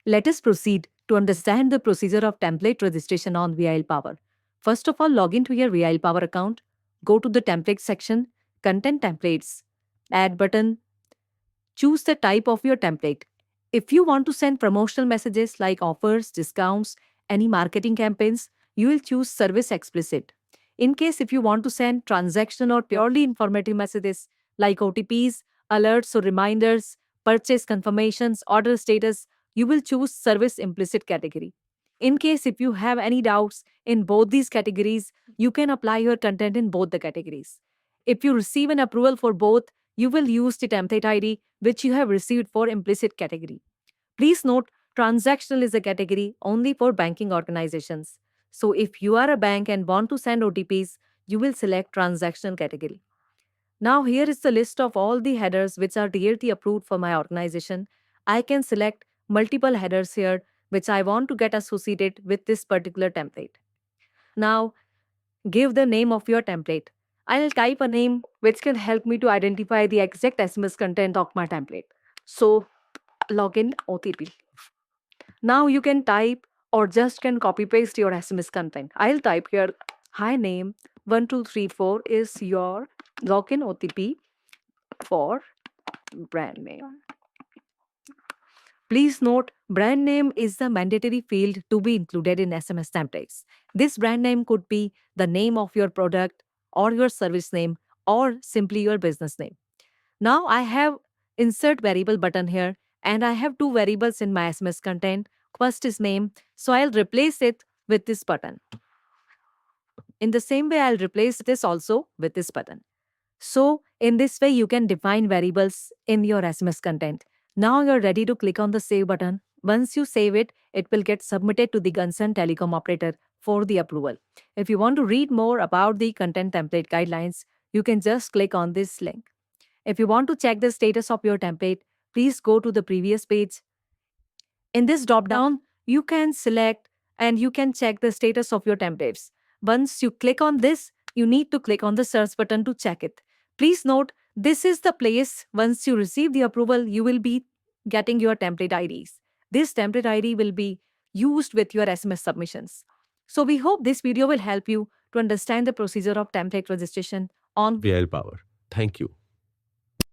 Let us proceed to understand the procedure of template registration on VIL Power. First of all, log into your VIL Power account, go to the template section, content templates, add button, choose the type of your template. If you want to send promotional messages like offers, discounts, any marketing campaigns, you will choose service explicit. In case if you want to send transaction or purely informative messages like OTPs, alerts or reminders, purchase confirmations, order status, you will choose service implicit category. In case if you have any doubts in both these categories, you can apply your content in both the categories. If you receive an approval for both, you will use the template ID which you have received for implicit category. Please note, transactional is a category only for banking organizations. So if you are a bank and want to send OTPs, you will select transactional category. Now here is the list of all the headers which are DLT approved for my organization. I can select multiple headers here which I want to get associated with this particular template. Now give the name of your template. I'll type a name which can help me to identify the exact SMS content of my template. So login OTP. Now you can type or just can copy paste your SMS content. I'll type here, hi name 1234 is your login OTP for brand name. Please note, brand name is the mandatory field to be included in SMS templates. This brand name could be the name of your product or your service name or simply your business name. Now I have insert variable button here and I have two variables in my SMS content. First is name, so I'll replace it with this button. In the same way, I'll replace this also with this button. So in this way, you can define variables in your SMS content. Now you're ready to click on the save button. Once you save it, it will get submitted to the concerned telecom operator for the approval. If you want to read more about the content template guidelines, you can just click on this link. If you want to check the status of your template, please go to the previous page. In this drop-down, you can select and you can check the status of your templates. Once you click on this, you need to click on the search button to check it. Please note, this is the place once you receive the approval, you will be getting your template IDs. This template ID will be used with your SMS submissions. So we hope this video will help you to understand the procedure of template registration on VIL Power. Thank you.